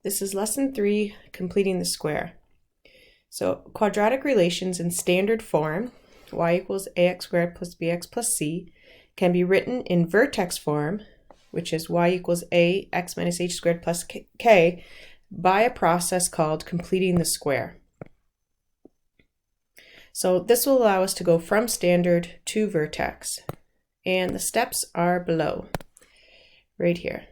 This is lesson 3, completing the square. So quadratic relations in standard form, y equals ax squared plus bx plus c, can be written in vertex form, which is y equals ax minus h squared plus k, by a process called completing the square. So this will allow us to go from standard to vertex, and the steps are below, right here.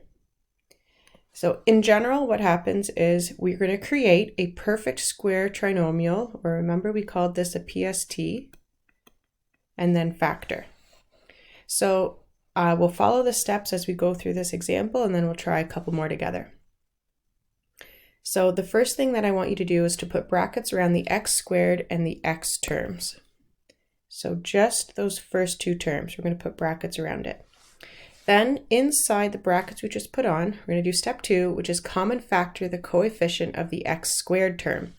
So in general, what happens is we're going to create a perfect square trinomial, or remember we called this a PST, and then factor. So we'll follow the steps as we go through this example, and then we'll try a couple more together. So the first thing that I want you to do is to put brackets around the x squared and the x terms. So just those first two terms, we're going to put brackets around it. Then inside the brackets we just put on, we're going to do step 2, which is common factor the coefficient of the x squared term.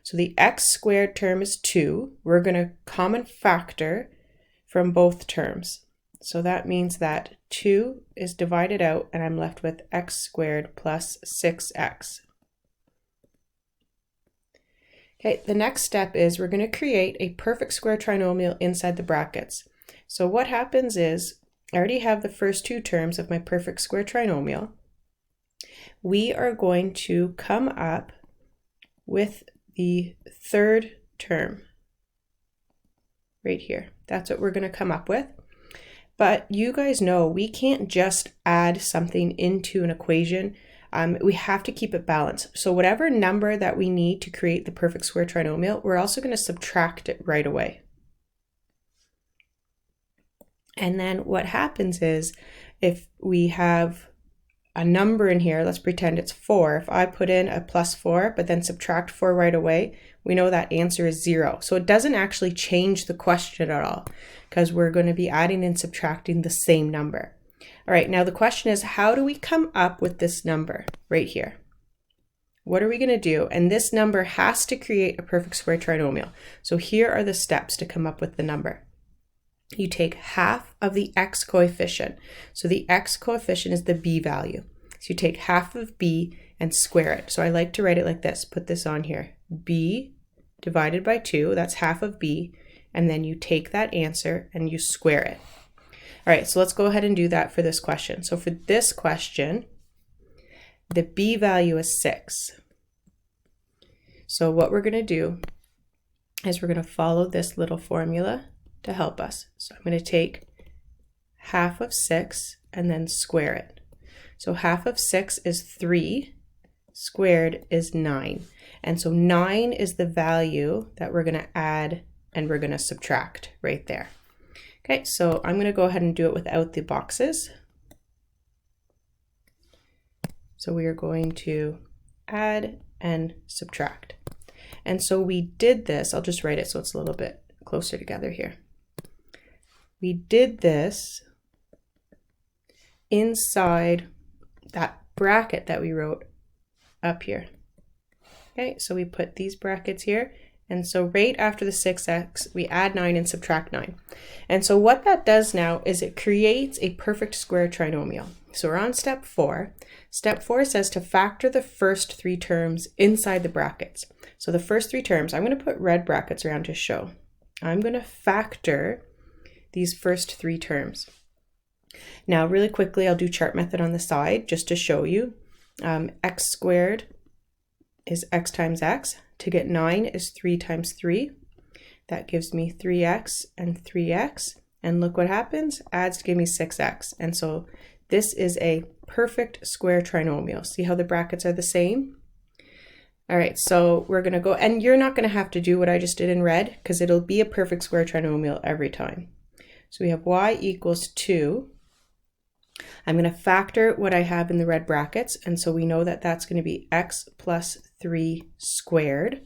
So the x squared term is 2. We're going to common factor from both terms. So that means that 2 is divided out and I'm left with x squared plus 6x. Okay, the next step is we're going to create a perfect square trinomial inside the brackets. So what happens is, I already have the first two terms of my perfect square trinomial. We are going to come up with the third term right here. That's what we're going to come up with. But you guys know we can't just add something into an equation. We have to keep it balanced. So whatever number that we need to create the perfect square trinomial, we're also going to subtract it right away. And then what happens is if we have a number in here, let's pretend it's 4. If I put in a plus 4, but then subtract 4 right away, we know that answer is 0. So it doesn't actually change the question at all because we're going to be adding and subtracting the same number. All right, now the question is, how do we come up with this number right here? What are we going to do? And this number has to create a perfect square trinomial. So here are the steps to come up with the number. You take half of the x coefficient. So the x coefficient is the b value. So you take half of b and square it. So I like to write it like this. Put this on here. B divided by 2, that's half of b. And then you take that answer and you square it. All right, so let's go ahead and do that for this question. So for this question, the b value is 6. So what we're going to do is we're going to follow this little formula to help us. So I'm going to take half of 6 and then square it. So half of 6 is 3, squared is 9. And so 9 is the value that we're going to add and we're going to subtract right there. Okay, so I'm going to go ahead and do it without the boxes. So we are going to add and subtract. And so we did this, I'll just write it so it's a little bit closer together here. We did this inside that bracket that we wrote up here. Okay, so we put these brackets here. And so right after the 6x, we add 9 and subtract 9. And so what that does now is it creates a perfect square trinomial. So we're on step 4. Step 4 says to factor the first 3 terms inside the brackets. So the first 3 terms, I'm going to put red brackets around to show. I'm going to factor these first 3 terms. Now really quickly, I'll do chart method on the side just to show you. X squared is x times x. To get 9 is 3 times 3. That gives me 3x and 3x. And look what happens, adds to give me 6x. And so this is a perfect square trinomial. See how the brackets are the same? All right, so we're going to go, and you're not going to have to do what I just did in red because it'll be a perfect square trinomial every time. So we have y equals 2. I'm going to factor what I have in the red brackets, and so we know that that's going to be x plus 3 squared,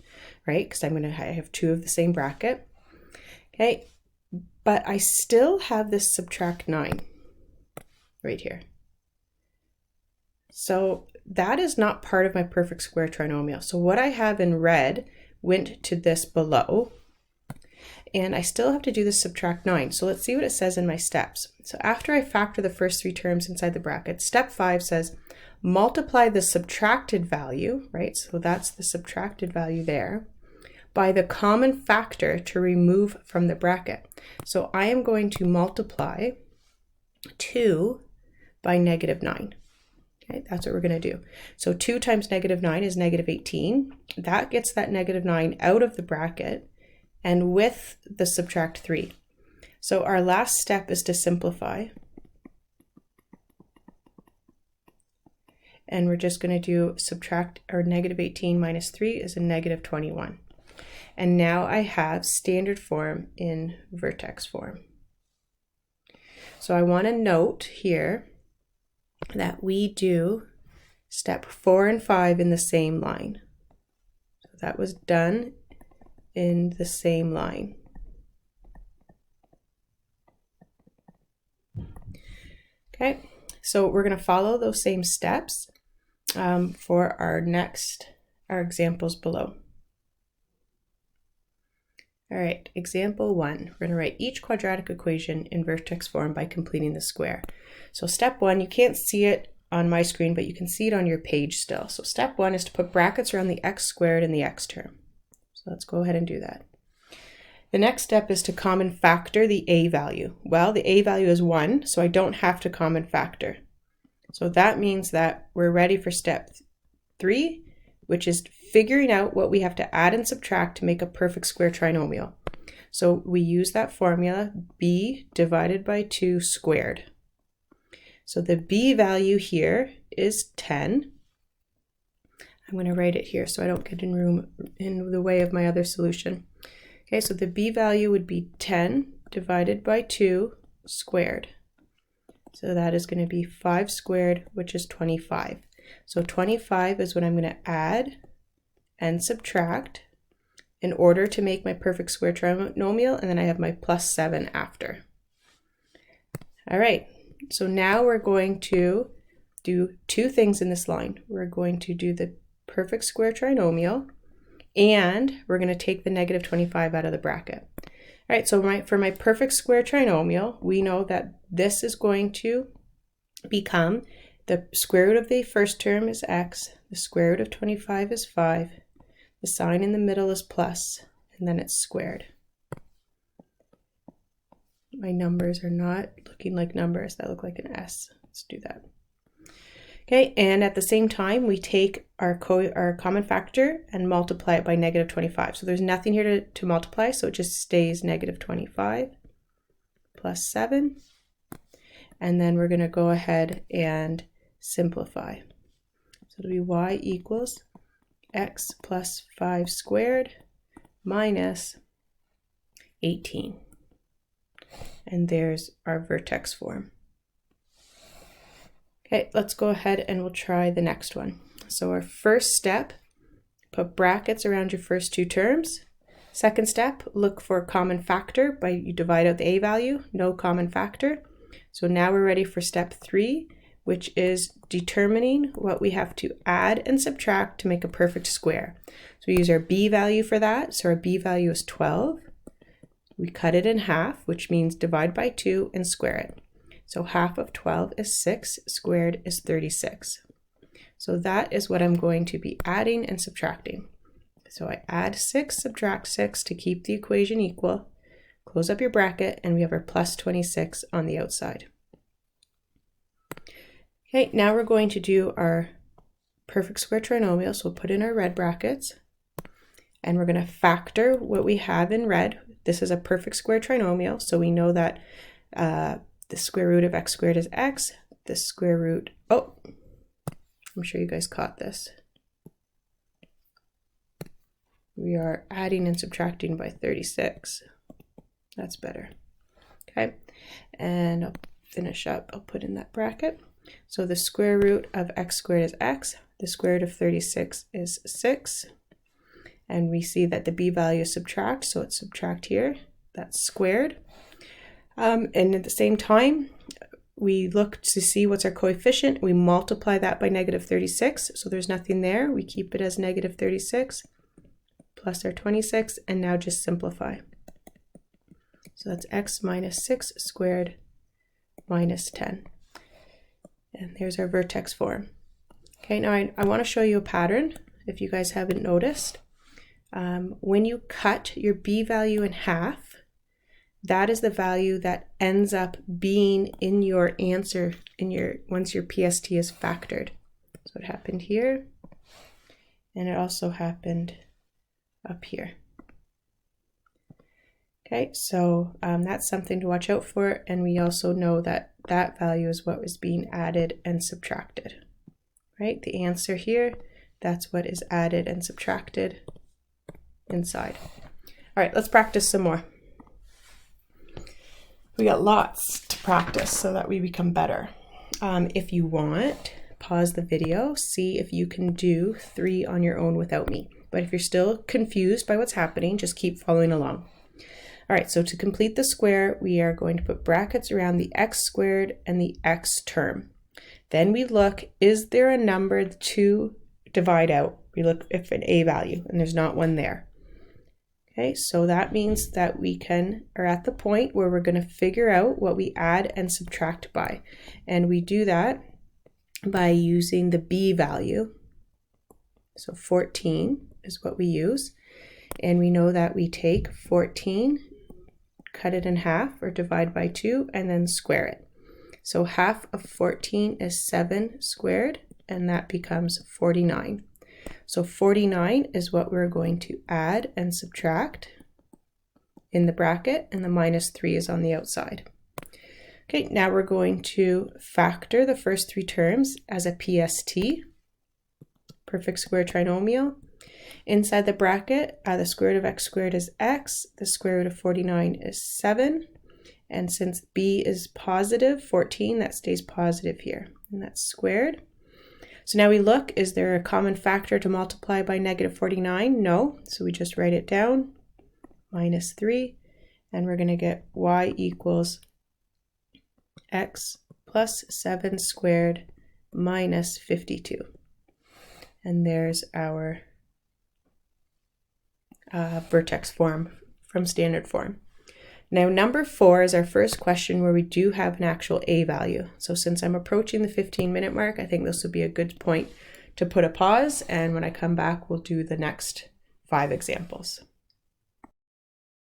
right? Because I have 2 of the same bracket. Okay, but I still have this subtract 9 right here. So that is not part of my perfect square trinomial. So what I have in red went to this below, and I still have to do this subtract 9. So let's see what it says in my steps. So after I factor the first 3 terms inside the bracket, step 5 says multiply the subtracted value, right? So that's the subtracted value there, by the common factor to remove from the bracket. So I am going to multiply 2 by -9. Okay, that's what we're going to do. So 2 times -9 is -18. That gets that -9 out of the bracket and with the subtract 3. So our last step is to simplify. And we're just going to do subtract, or -18 minus 3 is a -21. And now I have standard form in vertex form. So I want to note here that we do step 4 and 5 in the same line. So that was done in the same line. Okay, so we're going to follow those same steps for our examples below. All right, example 1, we're going to write each quadratic equation in vertex form by completing the square. So step 1, you can't see it on my screen, but you can see it on your page still. So step 1 is to put brackets around the x squared and the x term. So let's go ahead and do that. The next step is to common factor the a value. Well, the a value is 1, so I don't have to common factor. So that means that we're ready for step 3, which is figuring out what we have to add and subtract to make a perfect square trinomial. So we use that formula, b divided by 2 squared. So the b value here is 10. I'm going to write it here so I don't get in the way of my other solution. Okay, so the b value would be 10 divided by 2 squared. So that is going to be 5 squared, which is 25. So 25 is what I'm going to add and subtract in order to make my perfect square trinomial, and then I have my plus 7 after. All right, so now we're going to do 2 things in this line. We're going to do the perfect square trinomial, and we're going to take the -25 out of the bracket. All right, so for my perfect square trinomial, we know that this is going to become the square root of the first term is x, the square root of 25 is 5, the sign in the middle is plus, and then it's squared. My numbers are not looking like numbers, that look like an S. Let's do that. Okay, and at the same time, we take our common factor and multiply it by -25. So there's nothing here to multiply, so it just stays -25 plus 7. And then we're going to go ahead and simplify. So it'll be y equals x plus 5 squared minus 18. And there's our vertex form. Okay, let's go ahead and we'll try the next one. So our first step, put brackets around your first 2 terms. Second step, look for a common factor you divide out the a value, no common factor. So now we're ready for step 3, which is determining what we have to add and subtract to make a perfect square. So we use our b value for that. So our b value is 12. We cut it in half, which means divide by 2 and square it. So half of 12 is 6, squared is 36. So that is what I'm going to be adding and subtracting. So I add 6, subtract 6 to keep the equation equal. Close up your bracket, and we have our plus 26 on the outside. Okay, now we're going to do our perfect square trinomial. So we'll put in our red brackets, and we're going to factor what we have in red. This is a perfect square trinomial, so we know that the square root of x squared is x. The square root, I'm sure you guys caught this. We are adding and subtracting by 36. That's better. Okay, and I'll finish up. I'll put in that bracket. So the square root of x squared is x. The square root of 36 is 6. And we see that the b value is subtract, so it's subtract here. That's squared. And at the same time, we look to see what's our coefficient. We multiply that by -36, so there's nothing there. We keep it as -36 plus our 26, and now just simplify. So that's x minus 6 squared minus 10. And there's our vertex form. Okay, now I want to show you a pattern if you guys haven't noticed. When you cut your b value in half, that is the value that ends up being in your answer once your PST is factored. So it happened here, and it also happened up here. Okay, so that's something to watch out for, and we also know that that value is what was being added and subtracted. Right, the answer here, that's what is added and subtracted inside. All right, let's practice some more. We got lots to practice so that we become better. If you want, pause the video, see if you can do 3 on your own without me. But if you're still confused by what's happening, just keep following along. All right, so to complete the square, we are going to put brackets around the x squared and the x term. Then we look, is there a number to divide out? We look if an a value, and there's not one there. Okay, so that means that we are at the point where we're going to figure out what we add and subtract by. And we do that by using the b value. So 14 is what we use. And we know that we take 14, cut it in half or divide by 2, and then square it. So half of 14 is 7 squared, and that becomes 49. So 49 is what we're going to add and subtract in the bracket, and the minus 3 is on the outside. Okay, now we're going to factor the first 3 terms as a PST, perfect square trinomial. Inside the bracket, the square root of x squared is x, the square root of 49 is 7, and since b is positive, 14, that stays positive here, and that's squared. So now we look, is there a common factor to multiply by negative 49? No, so we just write it down, minus 3, and we're going to get y equals x plus 7 squared minus 52. And there's our vertex form from standard form. Now number 4 is our first question where we do have an actual a value. So since I'm approaching the 15-minute mark, I think this would be a good point to put a pause, and when I come back, we'll do the next 5 examples.